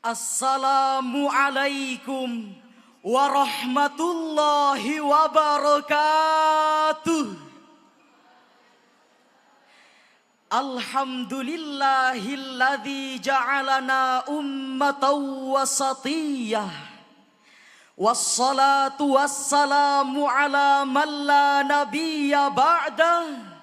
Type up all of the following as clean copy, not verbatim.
Assalamualaikum warahmatullahi wabarakatuh. Alhamdulillahilladzi ja'alana ummatan wasatiyah. Wassalatu wassalamu ala man la nabiyya ba'dah.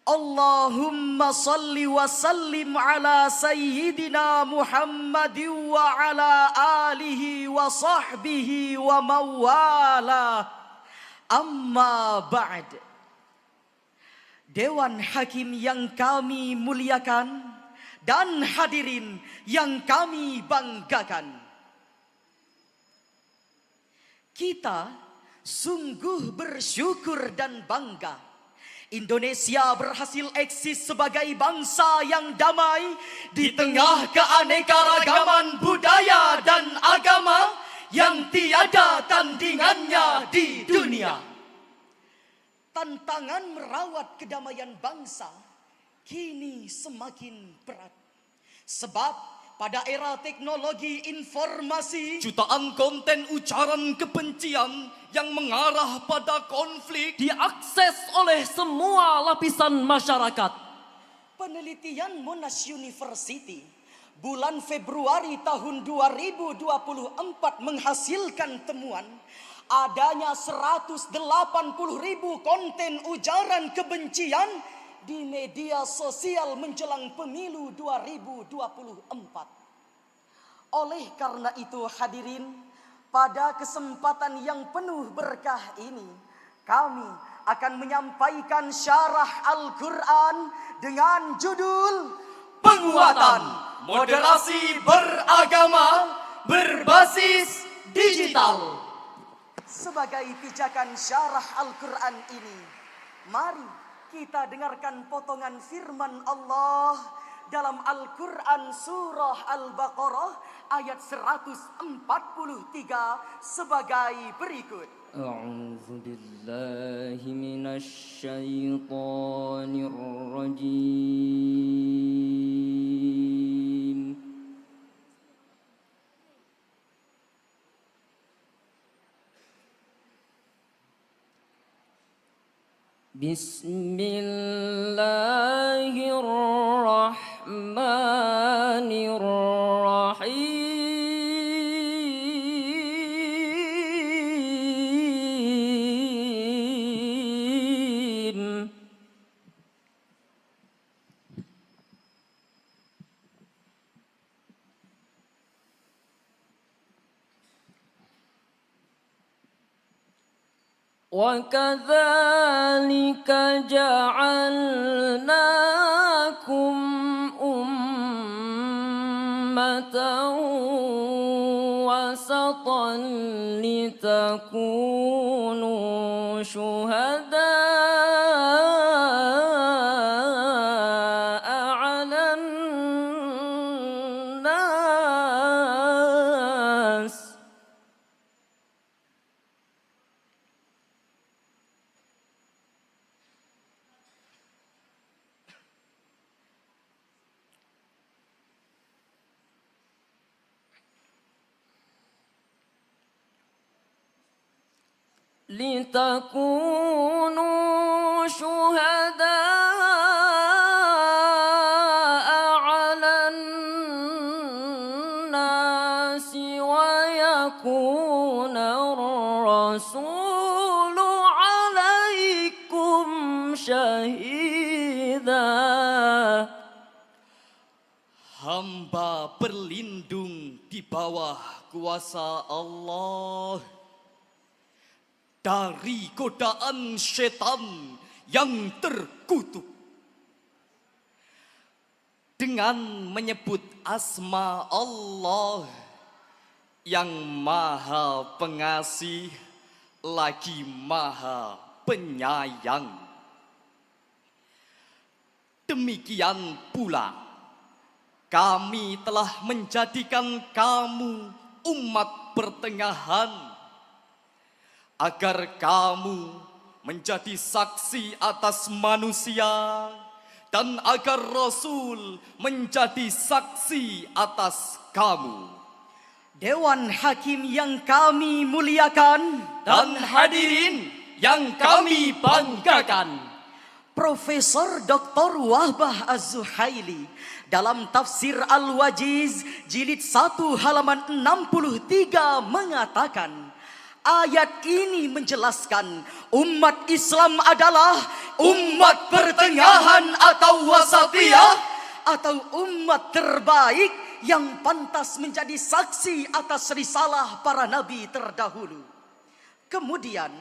Allahumma salli wa sallim ala sayyidina Muhammadin wa ala alihi wa sahbihi wa mawala. Amma ba'd. Dewan Hakim yang kami muliakan dan hadirin yang kami banggakan. Kita sungguh bersyukur dan bangga Indonesia berhasil eksis sebagai bangsa yang damai di tengah keanekaragaman budaya dan agama yang tiada tandingannya di dunia. Tantangan merawat kedamaian bangsa kini semakin berat. Sebab pada era teknologi informasi, jutaan konten ujaran kebencian yang mengarah pada konflik diakses oleh semua lapisan masyarakat. Penelitian Monash University bulan Februari tahun 2024 menghasilkan temuan adanya 180.000 konten ujaran kebencian di media sosial menjelang pemilu 2024. Oleh karena itu hadirin, pada kesempatan yang penuh berkah ini, kami akan menyampaikan syarah Al-Quran dengan judul Penguatan Moderasi Beragama Berbasis Digital. Sebagai pijakan syarah Al-Quran ini, mari kita dengarkan potongan firman Allah dalam Al-Quran surah Al-Baqarah ayat 143 sebagai berikut. A'udzu billahi minasy syaithanir rajim. Bismillahirrahmanirrahim. وَكَذَلِكَ جَعَلْنَاكُمْ أُمَّةً وَسَطًا لِتَكُونُوا شُهَدَاءَ عَلَى النَّاسِ. لِتَكُونُوا شُهَدَاءَ عَلَى النَّاسِ وَيَكُونَ الرَّسُولُ عَلَيْكُمْ شَهِيدًا. Hamba berlindung di bawah kuasa Allah dari godaan setan yang terkutuk. Dengan menyebut asma Allah yang maha pengasih lagi maha penyayang. Demikian pula kami telah menjadikan kamu umat pertengahan agar kamu menjadi saksi atas manusia dan agar Rasul menjadi saksi atas kamu. Dewan Hakim yang kami muliakan dan hadirin yang kami banggakan. Profesor Dr. Wahbah Az-Zuhaili dalam tafsir Al-Wajiz jilid 1 halaman 63 mengatakan, ayat ini menjelaskan umat Islam adalah umat pertengahan atau wasatiyah, atau umat terbaik yang pantas menjadi saksi atas risalah para nabi terdahulu. Kemudian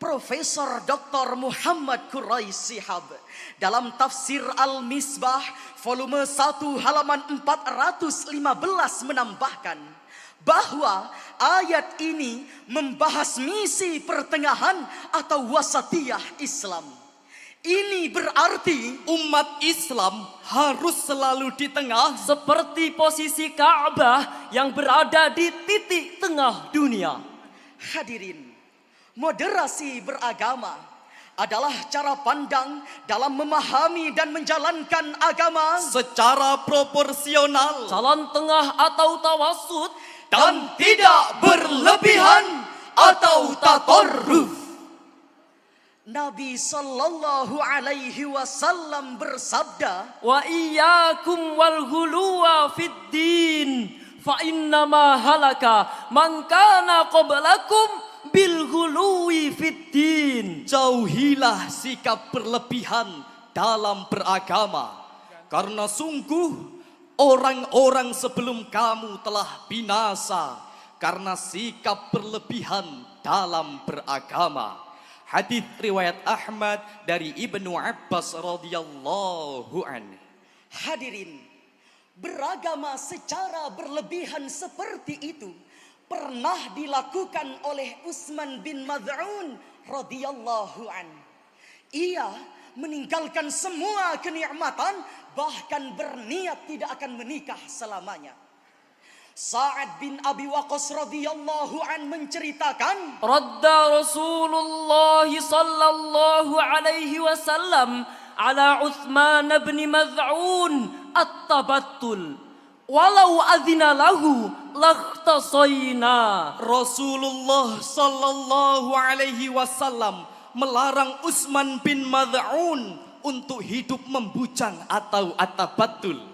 Profesor Dr. Muhammad Quraisy Shihab dalam tafsir Al-Misbah volume 1 halaman 415 menambahkan bahwa ayat ini membahas misi pertengahan atau wasatiyah Islam. Ini berarti umat Islam harus selalu di tengah, seperti posisi Ka'bah yang berada di titik tengah dunia. Hadirin, moderasi beragama adalah cara pandang dalam memahami dan menjalankan agama secara proporsional, jalan tengah atau tawasud, dan tidak berlebihan atau tatorruf. Nabi sallallahu alaihi wasallam bersabda, wa iyyakum wal ghuluwa fid din fa innama halaka man kana qablakum bil ghuluwi fid din. Jauhilah sikap berlebihan dalam beragama, karena sungguh orang-orang sebelum kamu telah binasa karena sikap berlebihan dalam beragama. Hadits riwayat Ahmad dari Ibnu Abbas radhiyallahu anhu. Hadirin, beragama secara berlebihan seperti itu pernah dilakukan oleh Utsman bin Mad'un radhiyallahu anhu. Ia meninggalkan semua kenikmatan, bahkan berniat tidak akan menikah selamanya. Sa'ad bin Abi Waqqas radhiyallahu an menceritakan, radda Rasulullah sallallahu alaihi wasallam ala Utsman bin Mad'un at-tabattul walau adzina lahu lakhtasayna. Rasulullah sallallahu alaihi wasallam melarang Utsman bin Mad'un untuk hidup membujang atau at-tabattul.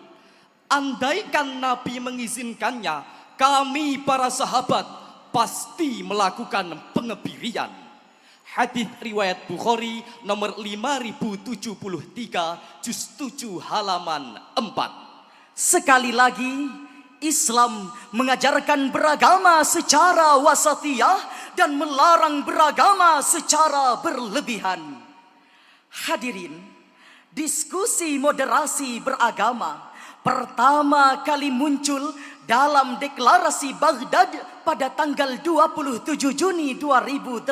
Andaikan Nabi mengizinkannya, kami para sahabat pasti melakukan pengebirian. Hadis riwayat Bukhari nomor 5073 juz 7 halaman 4. Sekali lagi, Islam mengajarkan beragama secara wasatiyah dan melarang beragama secara berlebihan. Hadirin, diskusi moderasi beragama pertama kali muncul dalam deklarasi Baghdad pada tanggal 27 Juni 2018.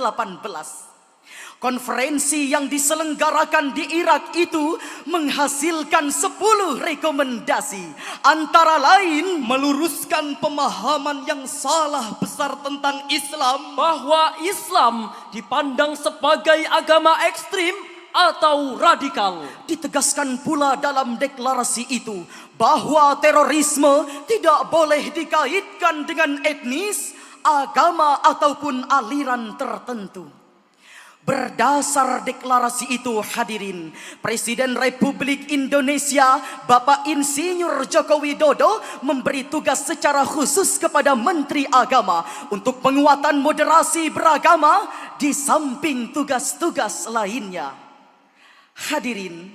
Konferensi yang diselenggarakan di Irak itu menghasilkan 10 rekomendasi, antara lain meluruskan pemahaman yang salah besar tentang Islam, bahwa Islam dipandang sebagai agama ekstrim atau radikal. Ditegaskan pula dalam deklarasi itu bahwa terorisme tidak boleh dikaitkan dengan etnis, agama ataupun aliran tertentu. Berdasar deklarasi itu, hadirin, Presiden Republik Indonesia Bapak Insinyur Joko Widodo memberi tugas secara khusus kepada Menteri Agama untuk penguatan moderasi beragama di samping tugas-tugas lainnya. Hadirin,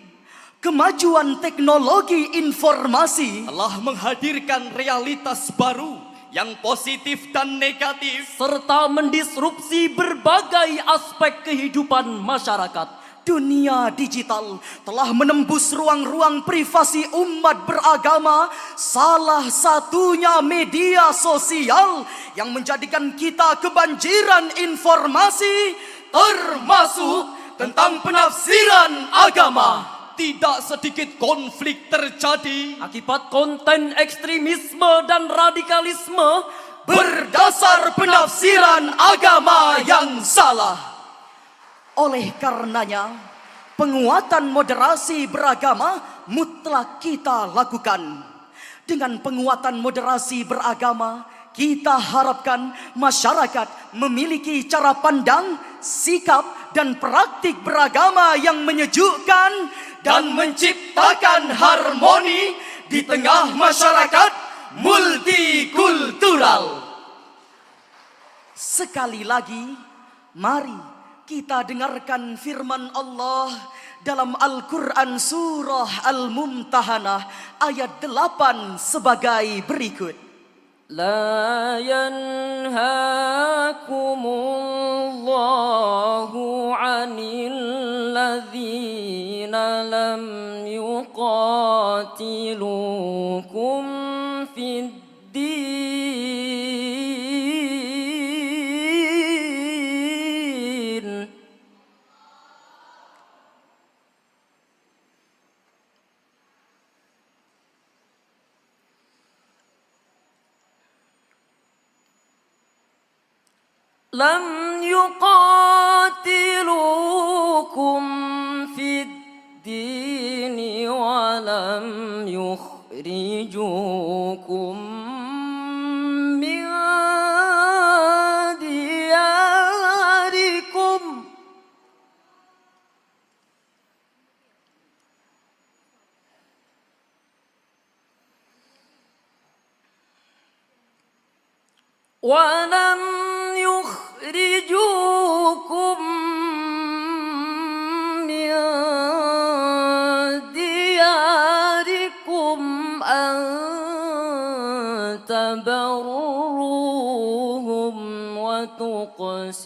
kemajuan teknologi informasi telah menghadirkan realitas baru yang positif dan negatif, serta mendisrupsi berbagai aspek kehidupan masyarakat. Dunia digital telah menembus ruang-ruang privasi umat beragama, salah satunya media sosial yang menjadikan kita kebanjiran informasi, termasuk tentang penafsiran agama. Tidak sedikit konflik terjadi akibat konten ekstremisme dan radikalisme berdasar penafsiran agama yang salah. Oleh karenanya, penguatan moderasi beragama mutlak kita lakukan. Dengan penguatan moderasi beragama, kita harapkan masyarakat memiliki cara pandang, sikap, dan praktik beragama yang menyejukkan dan menciptakan harmoni di tengah masyarakat multikultural. Sekali lagi, mari kita dengarkan firman Allah dalam Al-Quran surah Al-Mumtahanah ayat 8 sebagai berikut. لا ينهاكم الله عن الذين لم يقاتلوكم في الدين لم يقاتلوكم في الدين ولم يخرجوكم من دياركم ولم يخرجوكم من دياركم أن تبروهم وتقسطوا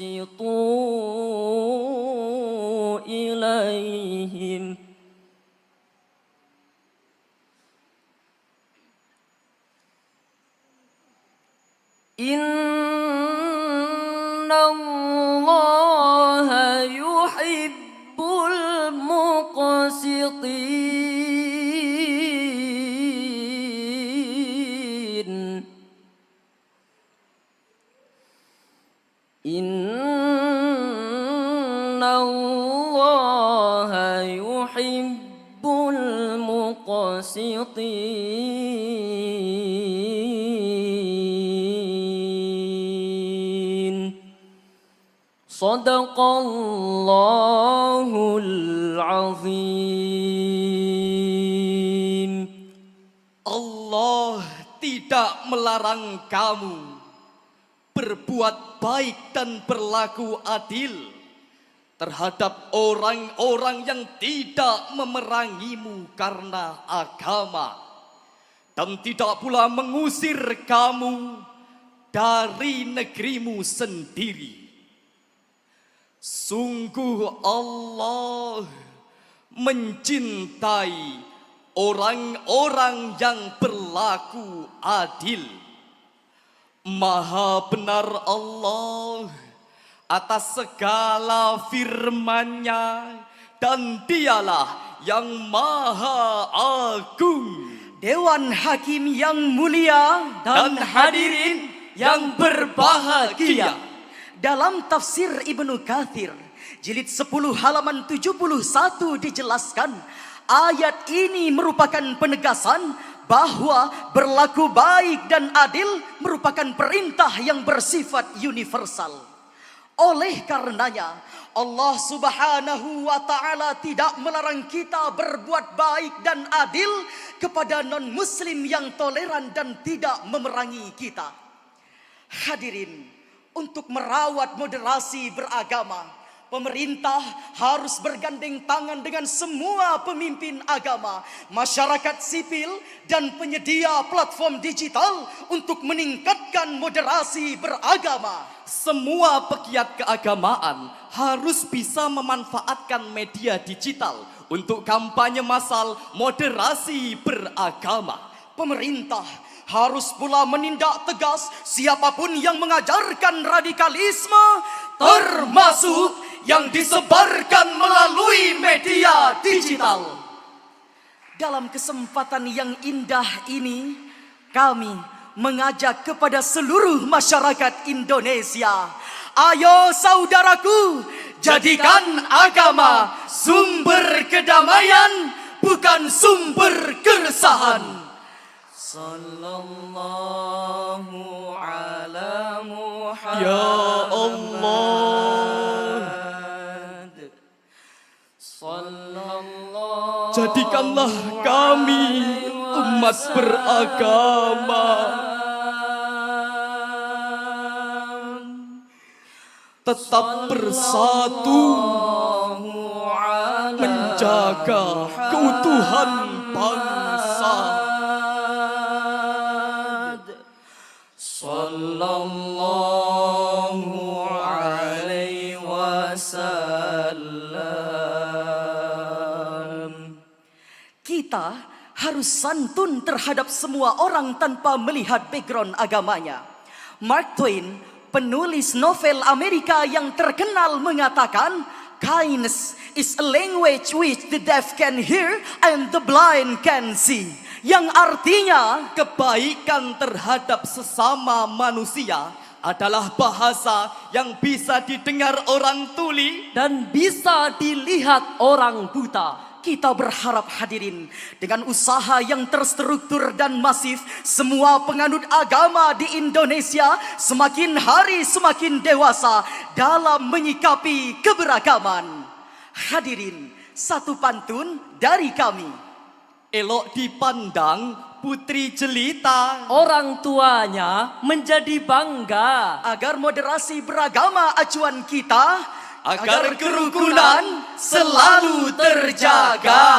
إليهم إن الله يحب المقسطين إن الله يحب المقسطين صدق الله العظيم. Allah tidak melarang kamu berbuat baik dan berlaku adil terhadap orang-orang yang tidak memerangimu karena agama, dan tidak pula mengusir kamu dari negerimu sendiri. Sungguh Allah mencintai orang-orang yang berlaku adil. Maha benar Allah atas segala firman-Nya, dan Dialah yang Maha Agung. Dewan Hakim yang mulia Dan hadirin yang berbahagia, dalam tafsir Ibnu Katsir jilid 10 halaman 71 dijelaskan, ayat ini merupakan penegasan bahwa berlaku baik dan adil merupakan perintah yang bersifat universal. Oleh karenanya Allah Subhanahu wa ta'ala tidak melarang kita berbuat baik dan adil kepada non-muslim yang toleran dan tidak memerangi kita. Hadirin, untuk merawat moderasi beragama, pemerintah harus bergandeng tangan dengan semua pemimpin agama, masyarakat sipil, dan penyedia platform digital untuk meningkatkan moderasi beragama. semua pegiat keagamaan harus bisa memanfaatkan media digital untuk kampanye massal moderasi beragama. Pemerintah harus pula menindak tegas siapapun yang mengajarkan radikalisme, termasuk yang disebarkan melalui media digital. Dalam kesempatan yang indah ini, kami mengajak kepada seluruh masyarakat Indonesia, ayo saudaraku, Jadikan agama sumber kedamaian, bukan sumber keresahan. Sallallahu ala Muhammad. Ya Allah, Sallallahu jadikanlah kami umat beragama tetap bersatu, menjaga keutuhan bangsa. Sallallahu alaihi wasallam. Kita harus santun terhadap semua orang tanpa melihat background agamanya. Mark Twain, penulis novel Amerika yang terkenal, mengatakan, kindness is a language which the deaf can hear and the blind can see. Yang artinya, Kebaikan terhadap sesama manusia adalah bahasa yang bisa didengar orang tuli Dan bisa dilihat orang buta. kita berharap hadirin, dengan usaha yang terstruktur dan masif, semua penganut agama di Indonesia semakin hari semakin dewasa dalam menyikapi keberagaman. Hadirin, satu pantun dari kami. elok dipandang putri jelita. Orang tuanya menjadi bangga. Agar moderasi beragama acuan kita, Agar kerukunan selalu terjaga.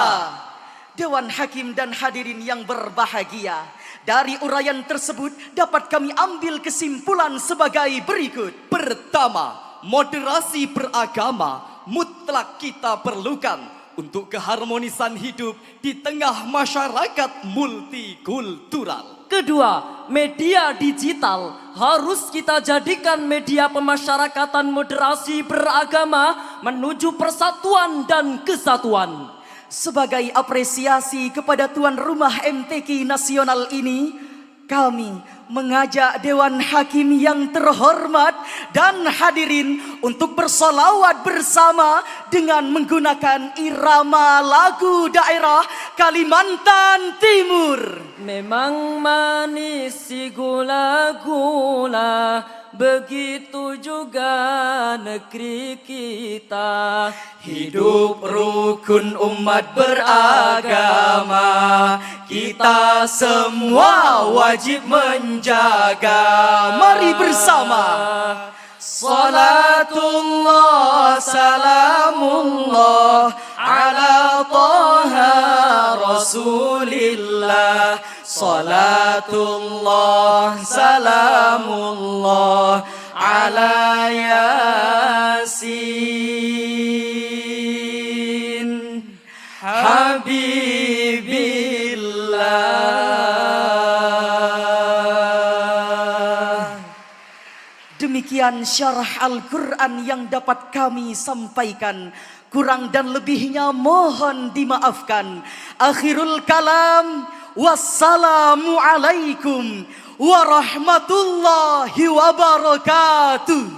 Dewan Hakim dan hadirin yang berbahagia, dari uraian tersebut dapat kami ambil kesimpulan sebagai berikut. Pertama, moderasi beragama mutlak kita perlukan untuk keharmonisan hidup di tengah masyarakat multikultural. Kedua, media digital harus kita jadikan media pemasyarakatan moderasi beragama menuju persatuan dan kesatuan. Sebagai apresiasi kepada tuan rumah MTQ nasional ini, kami mengajak Dewan Hakim yang terhormat dan hadirin untuk bersolawat bersama dengan menggunakan irama lagu daerah Kalimantan Timur. Memang manis si gula-gula, begitu juga negeri kita. Hidup rukun umat beragama, kita semua wajib menjaga. Mari bersama. Salatullah salamullah ala Taha Rasulillah. Salatullah salamullah ala Yasin Habibillah. Demikian syarah Al-Quran yang dapat kami sampaikan. Kurang dan lebihnya mohon dimaafkan. Akhirul kalam, wassalamualaikum warahmatullahi wabarakatuh.